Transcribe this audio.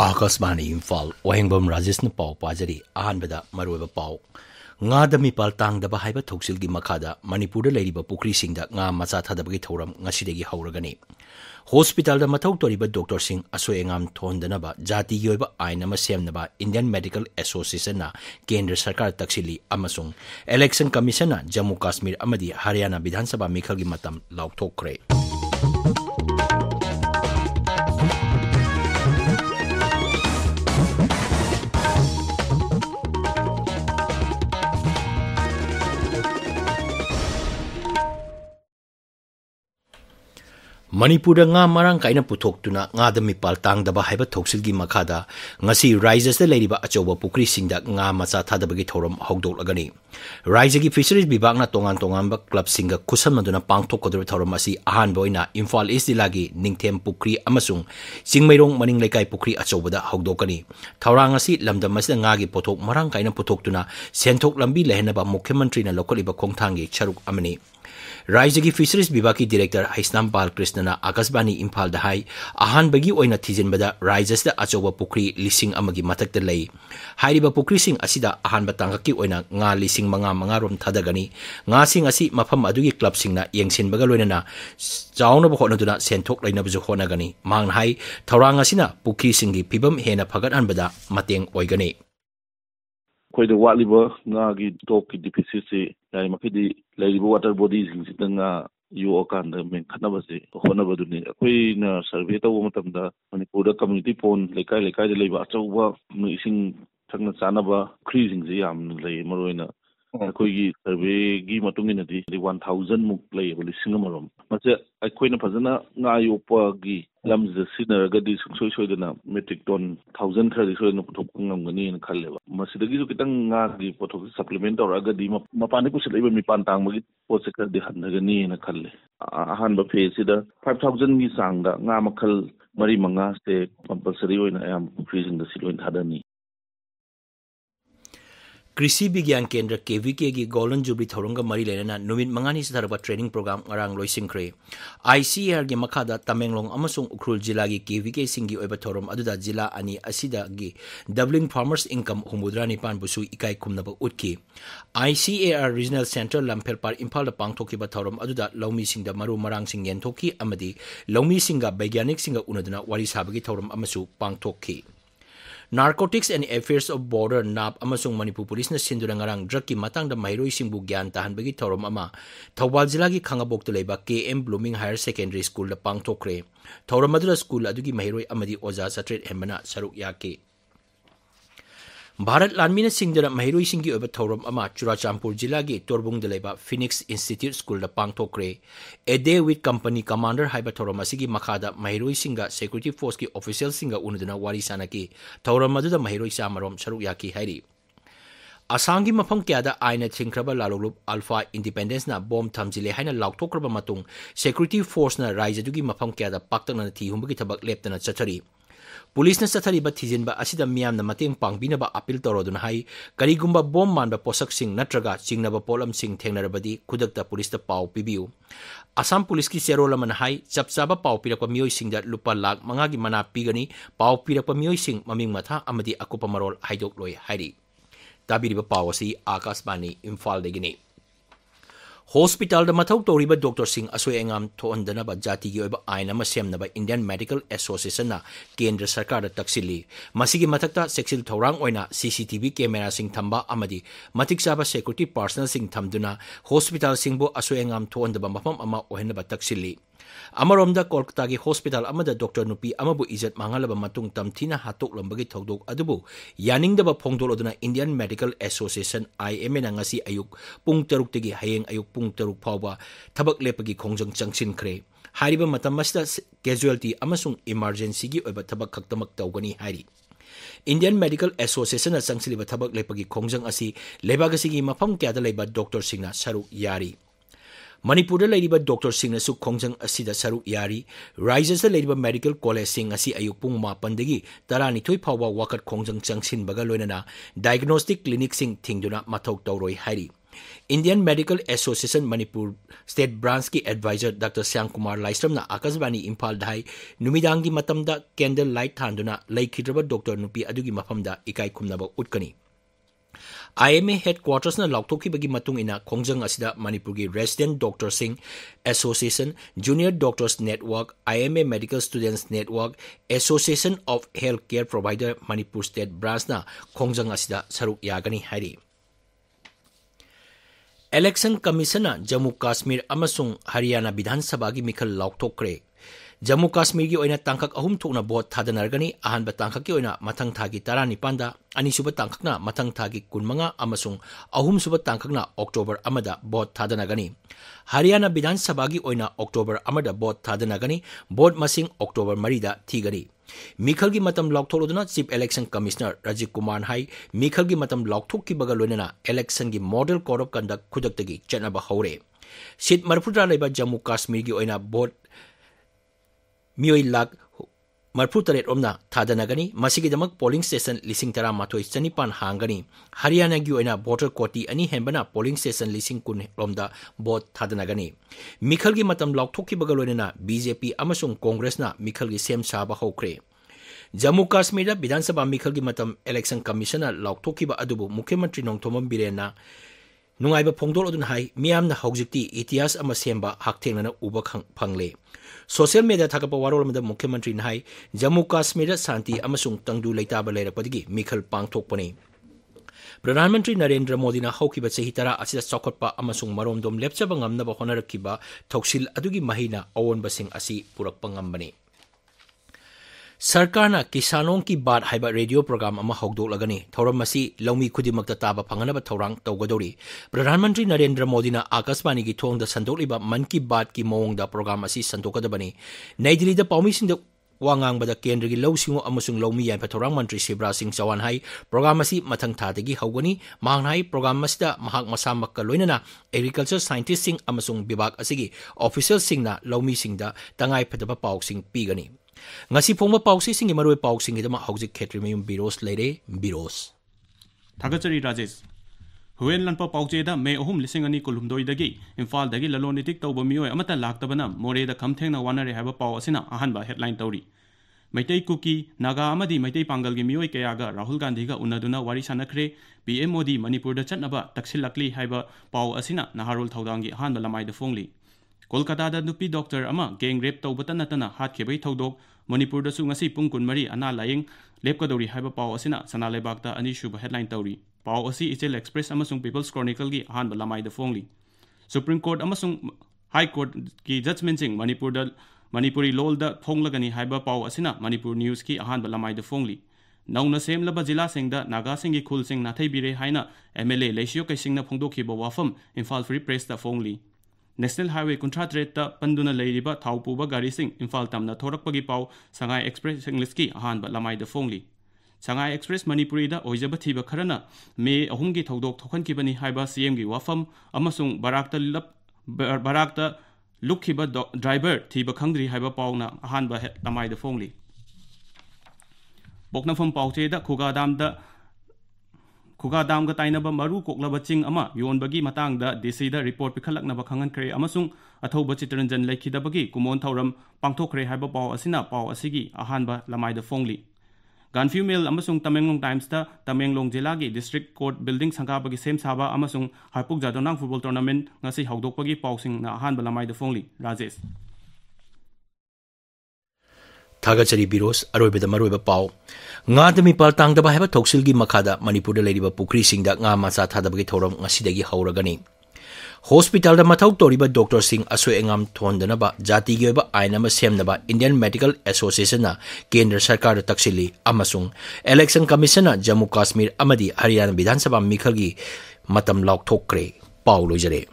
Akasmani Imphal Wahengbam Rajesh na pau pajari ahanbada maruiba pau ngada mipal tangdaba haiba thoksilgi makhada Manipur da leiriba pukri singda nga macha thadabagi thoram ngasidegi hauragani hospital da mathau toriba doctor sing asoi engam thondanaba jati yoiba aina ma semnaba Indian Medical Association na Kendra Sarkar taksili amasung Election Commission na Jammu Kashmir amadi Haryana Vidhan Sabha mikhalgi matam laukthokre Manipur nga marang kaina puthok-tuna nga da mipal tangdaba haiba thoksilgi makhada ngasi rises da leiriba achoba pukri singda nga macha thadabagi thoram hogdoklagani Raijagi Fisheries Bibag na tongan ba club singa kusam maduna pangthokkodor thoram asi ahan boina Imphal East dilagi ningthem pukri amasung singmairong maning lekai pukri achobada hogdokani thawrang asi lamdam masida nga gi pothok marang kaina puthok-tuna senthok lambi lehenaba Mukhyamantri na lokoliba khongthangi charuk amani Raijagi Fisheries Bibaki Director Haisnam Bal Krishnana Akasbani Imphal da hai ahan bagi oina thijenbada Raijas da achoba pukri lising amagi matakta lei hairiba pukri sing asida ahan batangaki oina nga lising manga rom thadagani nga sing asi mafam adugi club sing na yengsin baga loinana chauna ba honaduna senthok laina buju honagani mang hai thawrang asina pukri singi pibam hena phagat anbada mateng oigani Koida waliba nga gi top ki deficiency yai makidi laiba water bodies sitanga yu okanda men khanaba se honaba duni akoi na survey taw matamda Manipur community pon lekai da laiba achauba ising thangna chanaba creasing je yam lei maroina akoi gi survey gi matungina di 1000 muk lei lising amarom mache akoi na phajana nga yopa gi lamza sinaraga di soi dana metric ton 1030 soi na puthok ngamgani na khalleba masidagi ju kitang nga gi pothok supplement oraga di mapani ku silaiba mipan tangmagi potse ka di hannagani na khalle ahan ba phase sida 5000 gi sangda nga makhal mari manga se compulsory oina am increasing the silwen thadani Krisi Bigyan Kendra KVK gi Golden Jubilee Thorunga Mari Lenana Numit Mangani Saraba Training Program Arang Loisingkre ICR gi Makada Tamenglong amasung Ukrul Jila gi KVK Singi Oiba Thorum aduda Jila ani asida gi doubling farmers income humudra nipan busu ikai kumnaba utki ICAR Regional Center Lampel Par Imphal da pangthoki ba thorum aduda Laumi Singda Maru Marang Sing Yenthoki amadi Laumi Singa Baigyanik Singa unaduna wari sabagi thorum amasu pangthoki Narcotics and Affairs of Border NAP amasung Manipur Police na sindura ngarang drug ki matang da mairoi singbu gyan tahan bagi thorum ama Thawbal jila gi khangabok to leba KM Blooming Higher Secondary School da pangthokre thorum adura school adugi mairoi amadi oja satret hembana saruk yake Bharat Lanmina Singdara Mahiroi Singi over Thorum Ama Churachampur Jilagi Torbung de Leba Phoenix Institute School the Pangtokre A Day with Company Commander Haiba Thoramasigi Makada Mahiroi Singa Security Force ki Official Singa Unudana Wari Sanaki Thoramadu the Mahiroi Samarom Saruyaki Hari Asangi Mapang Kiada Aina Chinkraba Lalolup Alpha Independence na Bomb Tamjile Haina Lautokraba Matung Security Force na Raizadugi Mapang Kiada Paktan na Ti Humbaki Tabak Leptana Chatari Police na satari ba thijenba asida miyam na mateng pangbinaba appeal torodun hai karigumba bom manba posak sing natraga chingnaba polam sing thengnarabadi khudakta police ta pau pibiu Assam Police ki serola man hai chapchaba pau pirakpa miyoi singda lupa lakh manga gi mana pigani pau pirakpa miyoi sing maming matha amadi akupa marol haidok loi hairi tabiriba pau asi Akasbani Imphal degini Hospital da mathau toriba Dr. Singh asoi engam thondana ba jati gi oiba aina ma semnaba Indian Medical Association na Kendra Sarkar da taksili masigi mathakta sexil thorang oina CCTV camera sing thamba amadi matik saba security personnel sing thamduna hospital singbo asoi engam thondaba mafam ama ohena ba taksili Amaromda Kolkata gi hospital amada Dr. Nupi amabu izat mangalaba matung tamthina hatok lambagi thodok adubu yaningdaba phongdoloduna Indian Medical Association IMA na ngasi ayuk pung 3 tagi hayeng ayuk pung 3 phawba thabak lepagi khongjang changsin khre hariba matam masda casualty amasung emergency gi oiba thabak khaktamak tawgani hari Indian Medical Association na changsiliba thabak lepagi khongjang asi lebagasi gi mafam kya da leba Dr. Singna saruk yari Manipur ladiba Dr. Singh su khongjang asida saruk yari Rises ladiba Medical College Singh asi ayuk pung mapandagi tarani thoi phawa wakat khongjang changsin baga loinana diagnostic clinic sing thingduna mathok tawroi hari Indian Medical Association Manipur State Branch ki advisor Dr. Syam Kumar Laistram na Akasbani Imphal dai numidangi matamda candle light thanduna laikhidraba doctor nupi adugi mafamda ikai khumnaba utkani. IMA headquarters na lauktoki bagi matung ina khongjang asida Manipur gi Resident Doctor Singh Association, Junior Doctors Network, IMA Medical Students Network, Association of Healthcare Provider Manipur State Branch na khongjang asida saruk yagani hari. Election Commissioner Jammu Kashmir amasung Haryana Bidhan Sabha gi mikhal lauktokre. Jammu Kashmir gi oina tangkak ahum thokna bot thadanargani ahanba tangkak gi oina mathang thagi 19 anisuba tangkakna mathang thagi 15 amasung ahum suba tangkakna October amada bot thadanagani. Haryana Bidhan Sabha gi oina October amada bot thadanagani, bot masing October marida thigani. Mikhal gi matam lauktholoduna Chief Election Commissioner Rajiv Kumar hai mikhal gi matam laukthok ki baga loinana election gi model code of conduct khudaktagi chenaba haure. Sit marphutra leba Jammu Kashmir gi oina bot Mioi lak marphutaret omna thadanagani, masigidamak polling station lising tara matoi chanipan hangani. Haryana gi oina voter koti ani hembana polling station lising kun romda bot thadanagani. Mikhal gi matam laukthok ki baga loinana BJP amasung Congress na mikhal gi sem saba hokre. Jammu Kashmir da Bidhan Sabha mikhal gi matam Election Commissioner laukthok ki ba adubu Mukhyamantri Nongthomam Birena nungaiba phongdol odun hai miyamna haujikti itias ama semba hakthengna uba phangle. Social media thakapa warol amada Mukhyamantri nai Jammu Kashmir santi amasung tangdu leitaba leirakpadigi mikhal pangthokpani. Pradhan Mantri Narendra Modi na haukiba chahi tara asida chaukhatpa amasung maromdom lepchaba ngamnaba honarakiba thoksil adugi mahina awonba sing asi purakpa ngambani. Sarkarna Kisanong ki Baat haiba radio program ama hogdoklagani thoram masi laumi khudimakta taba phanganaba thorang tawgadori. Pradhan Mantri Narendra Modi na Akashvani gi thongda sandokliba Man ki Baat ki mawongda program asi sandokadabani. Nai Delhi da paumi singda wangang bada kendra gi lausingo amasung laumi yan pathorang Mantri Shivraj Singh Chauhan hai program asi mathang thadagi hawgani mang hai program masida mahak masamak ka loinana agriculture scientist sing amasung bibak asigi official sing na laumi singda tangai phadaba pauk sing pigani. Ngasi phongma pausi singi maroi pauk singi dama haujik khetri mayum Birosh leire Birosh. Thagachari Rajesh. Huyen lanpa pauche da me ohum lising ani kulumdoi dagi Imphal dagi lalonitik tawba mioi amata laktabana more da khamthengna wanare haba pau asina ahanba headline tawri. Maitai Kuki Naga amadi Maitai Pangal gi mioi kayaga Rahul Gandhi ga unaduna wari sanakre PM Modi Manipur da chatnaba taksilakli haiba pau asina naharul thawdangi ahanba lamai da phongli. Kolkata da nupi doctor ama gang rape tawbata natana hat khebai thawdok Manipur da su ngasi pung kunmari ana laying lepkadori haiba pau asina sanalebakta ani shuba headline tawri. Pau asi Ichel Express amasung People's Chronicle gi ahanba lamai da phongli. Supreme Court amasung High Court ki judgment sing Manipuri lol da phonglagani haiba pau asina Manipur News ki ahanba lamai da phongli. Nauna semlaba jila singda Naga singi khul sing nathai bire haina MLA Leisio kai singna phongdokhiba wafam Imphal Free Press da phongli. National Highway Contract ta panduna leiriba thaupuba gari sing Imphal tamna thorakpagi pau Sangai Express English ki ahanba lamai da phongli. Sangai Express Manipuri da oijaba thiba kharana me ahumgi thodok thokankibani haiba CM gi wafam amasung barakta lukhiba driver thiba khangri haiba pauna ahanba lamai da phongli. Boknafam pauche da Khugadam ga tainaba maru koklaba ching ama yonbagi matang da DC da report pikhalaknaba khangan kre amasung athoba chitranjan laikhidabagi kumon thauram pangthokre haiba pau asina pau asigi ahanba lamai da phongli. Ganfiu Mail amasung Tamenglong Times da Tamenglong Jila gi District Court Building sangkabagi sem saba amasung Harpuk Jadonang Football Tournament ngasi haudokpagi pausing na ahanba lamai da phongli. Rajesh. Thagachari Birosh aroibeda maroiba pau nga dami pal tangdaba haba thoksil gi makhada Manipur da leiriba pukri singda nga macha thadabagi thoram ngasidagi hauragani. Hospital da mathau toriba Dr. Singh asoi engam thondanaba jati gi oiba ainama semnaba Indian Medical Association na Kendra Sarkar da taksili amasung Election Commissioner Jammu Kashmir amadi Haryana Bidhan Sabha mikhal gi matam laukthokre pau loijare.